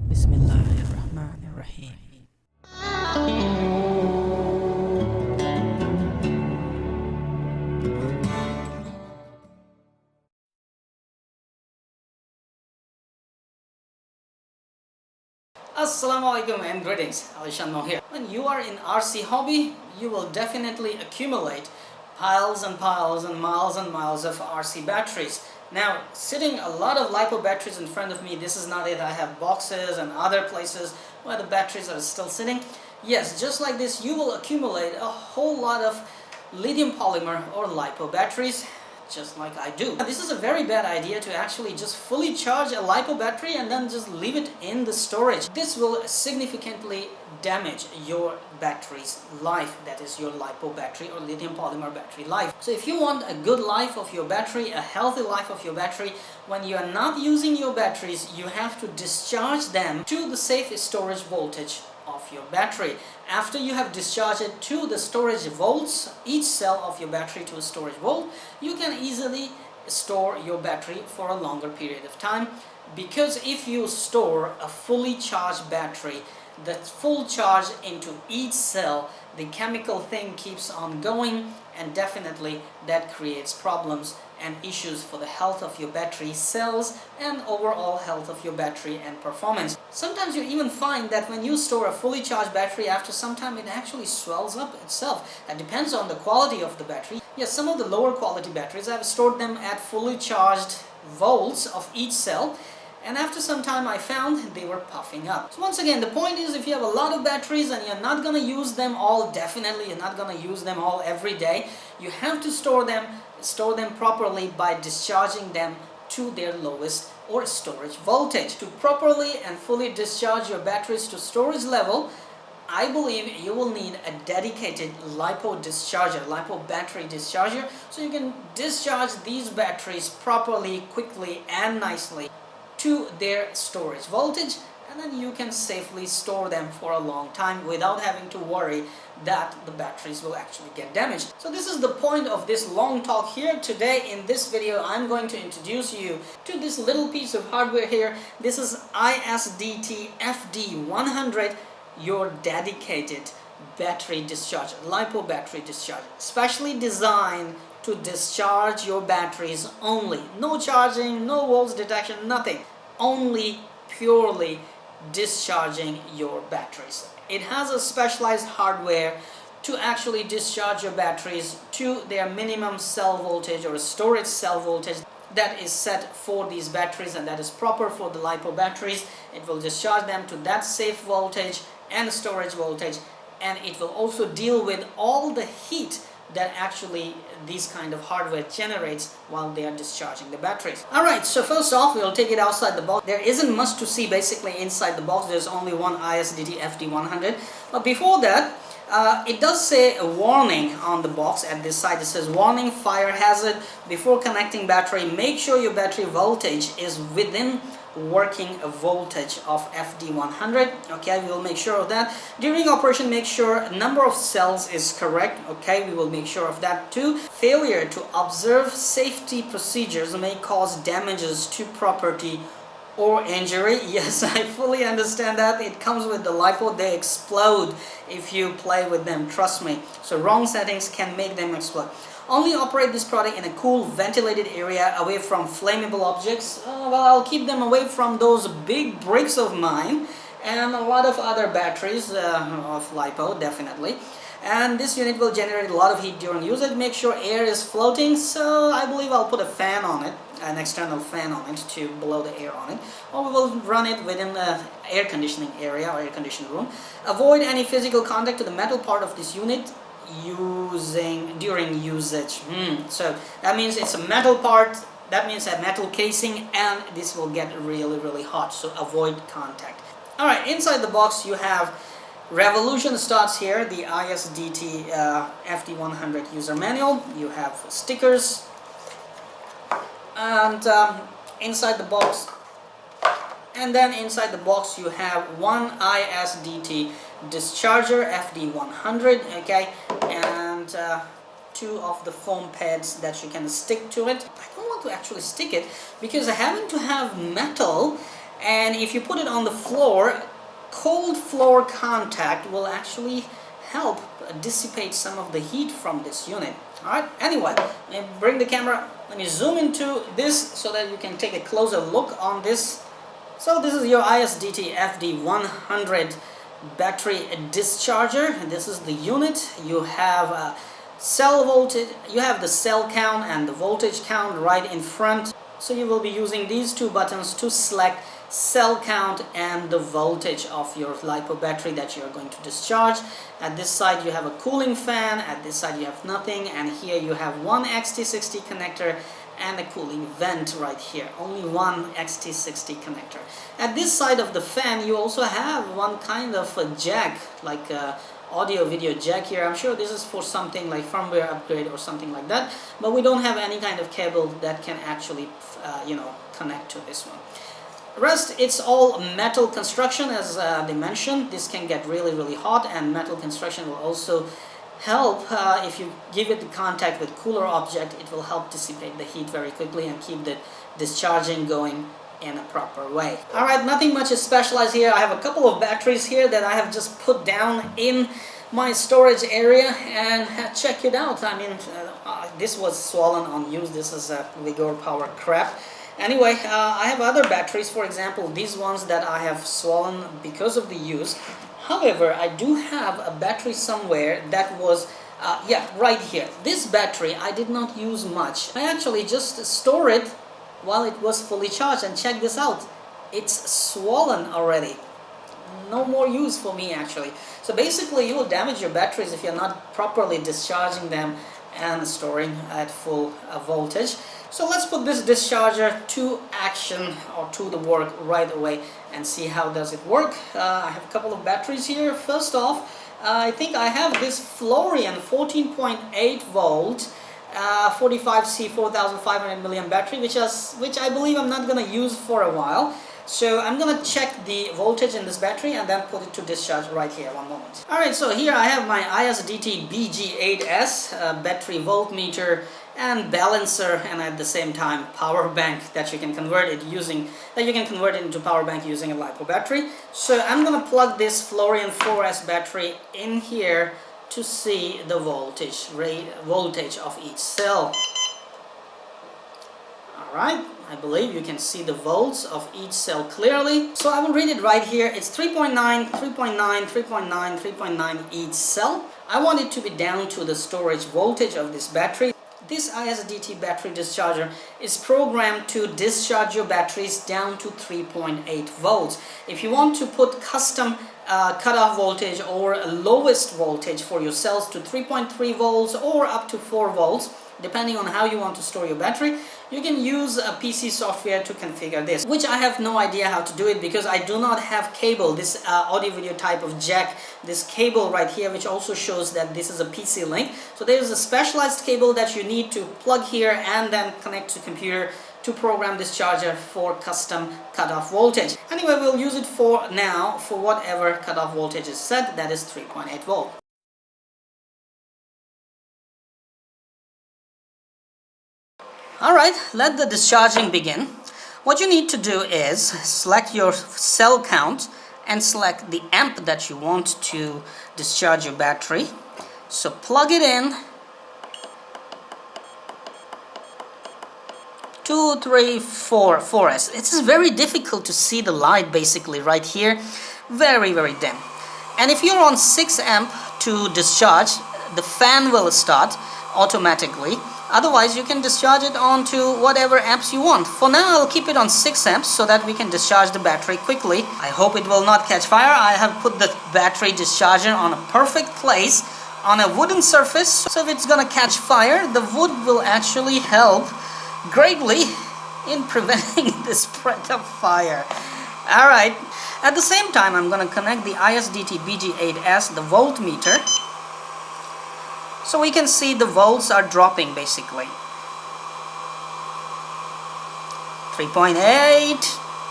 Bismillahirrahmanirrahim. Assalamualaikum and greetings. Alishan Mo here. When you are in RC hobby, you will definitely accumulate piles and piles and miles of RC batteries. Now, sitting a lot of Lipo batteries in front of me, this is not it. I have boxes and other places where the batteries are still sitting. Yes, just like this, you will accumulate a whole lot of lithium polymer or Lipo batteries, just like I do. This is a very bad idea to actually just fully charge a Lipo battery and then just leave it in the storage. This will significantly damage your battery's life, that is your Lipo battery or lithium polymer battery life. So if you want a good life of your battery, a healthy life of your battery, when you are not using your batteries, you have to discharge them to the safe storage voltage of your battery. After you have discharged it to the storage volts, each cell of your battery to a storage volt, you can easily store your battery for a longer period of time, because if you store a fully charged battery, the full charge into each cell, the chemical thing keeps on going, and definitely that creates problems and issues for the health of your battery cells and overall health of your battery and performance. Sometimes you even find that when you store a fully charged battery, after some time it actually swells up itself. That depends on the quality of the battery. Yes, some of the lower quality batteries, I've stored them at fully charged volts of each cell, and after some time I found they were puffing up. So once again, the point is, if you have a lot of batteries and you're not going to use them all, definitely you're not going to use them all every day, you have to store them properly by discharging them to their lowest or storage voltage. To properly and fully discharge your batteries to storage level, I believe you will need a dedicated Lipo discharger, Lipo battery discharger, so you can discharge these batteries properly, quickly and nicely to their storage voltage, and then you can safely store them for a long time without having to worry that the batteries will actually get damaged. So this is the point of this long talk here. Today in this video I'm going to introduce you to this little piece of hardware here. This is ISDT FD-100, your dedicated battery discharger, Lipo battery discharger, specially designed to discharge your batteries only. No charging, no volts detection, nothing. Only purely discharging your batteries. It has a specialized hardware to actually discharge your batteries to their minimum cell voltage or storage cell voltage that is set for these batteries, and that is proper for the Lipo batteries. It will discharge them to that safe voltage and storage voltage, and it will also deal with all the heat that actually these kind of hardware generates while they are discharging the batteries. Alright, so first off, we'll take it outside the box. There isn't much to see basically inside the box. There's only one ISDT FD-100. But before that, it does say a warning on the box at this side. It says, warning, fire hazard. Before connecting battery, make sure your battery voltage is within working voltage of FD-100. Okay, we will make sure of that. During operation, make sure number of cells is correct. Okay, we will make sure of that too. Failure to observe safety procedures may cause damages to property or injury. Yes, I fully understand that. It comes with the Lipo. They explode if you play with them, trust me. So wrong settings can make them explode. Only operate this product in a cool, ventilated area away from flammable objects. Well, I'll keep them away from those big bricks of mine and a lot of other batteries of Lipo, definitely. And this unit will generate a lot of heat during usage. Make sure air is floating, so I believe I'll put a fan on it, an external fan on it to blow the air on it, or we will run it within the air conditioning area or air conditioning room. Avoid any physical contact to the metal part of this unit during usage. So that means it's a metal part, that means a metal casing, and this will get really hot, so avoid contact. Alright, inside the box you have revolution starts here, the ISDT FD-100 user manual. You have stickers, and inside the box, and then inside the box you have one ISDT discharger FD-100, okay, and two of the foam pads that you can stick to it. I don't want to actually stick it because having to have metal and if you put it on the floor, cold floor contact will actually help dissipate some of the heat from this unit. Alright, anyway, let me bring the camera, let me zoom into this so that you can take a closer look on this. So this is your ISDT FD-100 battery discharger. This is the unit. You have cell voltage, you have the cell count and the voltage count right in front. So you will be using these two buttons to select cell count and the voltage of your Lipo battery that you are going to discharge. At this side you have a cooling fan, at this side you have nothing, and here you have one XT60 connector and a cooling vent right here. Only one XT60 connector. At this side of the fan you also have one kind of a jack, like a audio video jack here. I'm sure this is for something like firmware upgrade or something like that, but we don't have any kind of cable that can actually connect to this one. Rest, it's all metal construction, as they mentioned. This can get really hot, and metal construction will also help if you give it the contact with cooler object. It will help dissipate the heat very quickly and keep the discharging going in a proper way. Alright, nothing much is specialized here. I have a couple of batteries here that I have just put down in my storage area, and check it out. I mean, this was swollen on use. This is a Vigor Power crap. Anyway, I have other batteries, for example these ones that I have swollen because of the use. However, I do have a battery somewhere that was right here. This battery I did not use much. I actually just store it while it was fully charged, and check this out, it's swollen already. No more use for me actually. So basically you will damage your batteries if you're not properly discharging them and storing at full voltage. So let's put this discharger to action, or to the work right away, and see how does it work. I have a couple of batteries here. First off, I think I have this Florian 14.8 volt 45C 4500 milliamp battery, which I believe I'm not going to use for a while. So I'm going to check the voltage in this battery and then put it to discharge right here. One moment. Alright, so here I have my ISDT BG8S battery voltmeter and balancer, and at the same time power bank that you can convert it into power bank using a Lipo battery. So I'm going to plug this Florian 4S battery in here to see the voltage of each cell. Alright, I believe you can see the volts of each cell clearly. So I will read it right here. It's 3.9, 3.9, 3.9, 3.9 each cell. I want it to be down to the storage voltage of this battery. This ISDT battery discharger is programmed to discharge your batteries down to 3.8 volts. If you want to put custom cutoff voltage or lowest voltage for your cells to 3.3 volts or up to 4 volts, depending on how you want to store your battery, you can use a PC software to configure this, which I have no idea how to do it because I do not have cable, this audio video type of jack, this cable right here, which also shows that this is a PC link. So there's a specialized cable that you need to plug here and then connect to computer to program this charger for custom cutoff voltage. Anyway, we'll use it for now for whatever cutoff voltage is set, that is 3.8 volt. Alright, let the discharging begin. What you need to do is select your cell count and select the amp that you want to discharge your battery. So plug it in. 2, 3, 4, 4S. It's very difficult to see the light basically right here. Very dim. And if you're on 6 amp to discharge, the fan will start automatically. Otherwise, you can discharge it onto whatever amps you want. For now, I'll keep it on 6 amps so that we can discharge the battery quickly. I hope it will not catch fire. I have put the battery discharger on a perfect place on a wooden surface. So if it's gonna catch fire, the wood will actually help greatly in preventing the spread of fire. Alright, at the same time, I'm gonna connect the ISDT BG8S, the voltmeter. So we can see the volts are dropping basically. 3.8,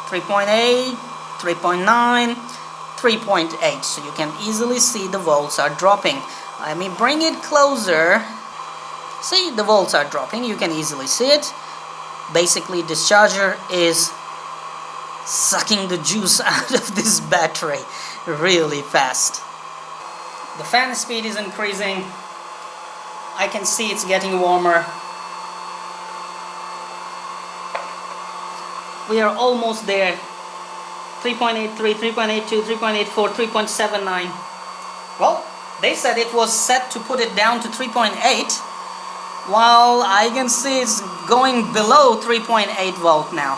3.8, 3.9, 3.8. So you can easily see the volts are dropping. Let me bring it closer. See, the volts are dropping. You can easily see it. Basically, discharger is sucking the juice out of this battery really fast. The fan speed is increasing. I can see it's getting warmer. We are almost there. 3.83, 3.82, 3.84, 3.79. Well, they said it was set to put it down to 3.8, while I can see it's going below 3.8 volt now.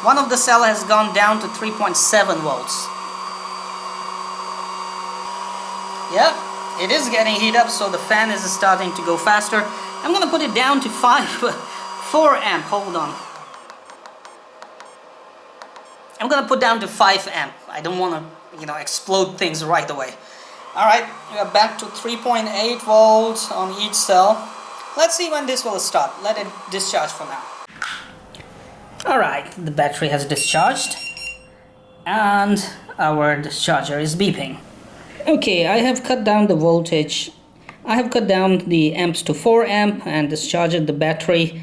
One of the cell has gone down to 3.7 volts. Yep, it is getting heat up, so the fan is starting to go faster. I'm gonna put it down to 4 amp. Hold on. I'm gonna put down to 5 amp. I don't want to, explode things right away. Alright, we are back to 3.8 volts on each cell. Let's see when this will start. Let it discharge for now. Alright, the battery has discharged and our discharger is beeping. Okay, I have cut down the voltage. I have cut down the amps to 4 amp and discharged the battery.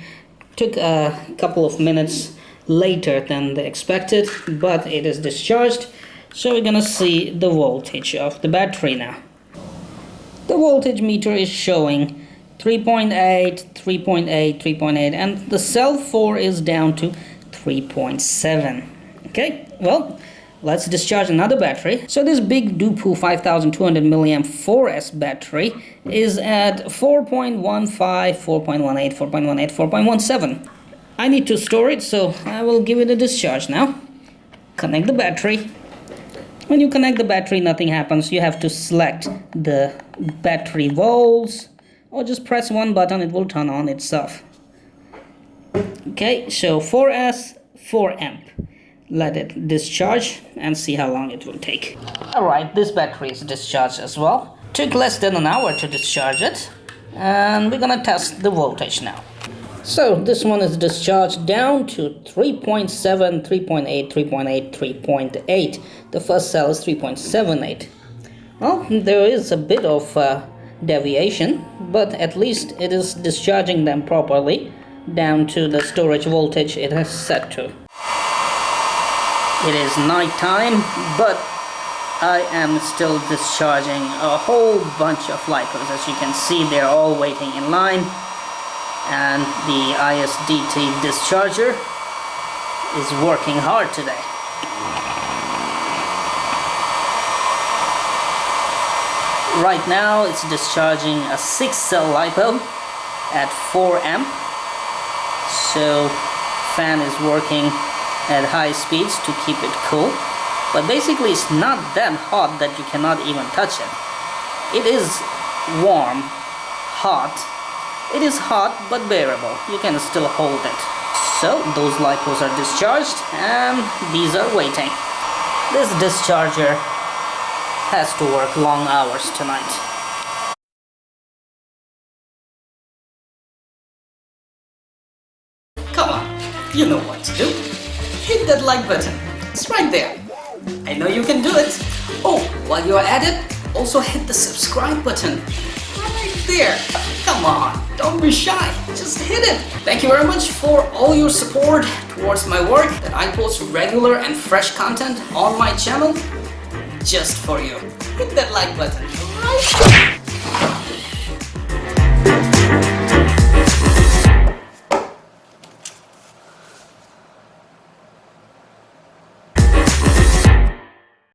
Took a couple of minutes later than they expected, but it is discharged. So we're gonna see the voltage of the battery now. The voltage meter is showing 3.8, 3.8, 3.8, and the cell 4 is down to 3.7. Okay, well, let's discharge another battery. So this big Lipo 5200 milliamp 4S battery is at 4.15, 4.18, 4.18, 4.17. I need to store it, so I will give it a discharge now. Connect the battery. When you connect the battery, nothing happens. You have to select the battery volts, or just press one button, it will turn on itself. Okay, so 4S, 4 amp. Let it discharge and see how long it will take. Alright, this battery is discharged as well. Took less than an hour to discharge it, and we're gonna test the voltage now. So this one is discharged down to 3.7, 3.8, 3.8, 3.8. The first cell is 3.78. Well, there is a bit of deviation, but at least it is discharging them properly down to the storage voltage it has set to. It is night time, but I am still discharging a whole bunch of Lipos. As you can see, they're all waiting in line. And the ISDT Discharger is working hard today. Right now it's discharging a 6-cell Lipo at 4 amp. So fan is working at high speeds to keep it cool. But basically it's not that hot that you cannot even touch it. It is warm, hot. It is hot but bearable. You can still hold it. So those Lipos are discharged and these are waiting. This discharger has to work long hours tonight. Come on, you know what to do. Hit that like button. It's right there. I know you can do it. Oh, while you're at it, also hit the subscribe button. Right there. Come on, don't be shy, just hit it. Thank you very much for all your support towards my work, that I post regular and fresh content on my channel just for you. Hit that like button right there.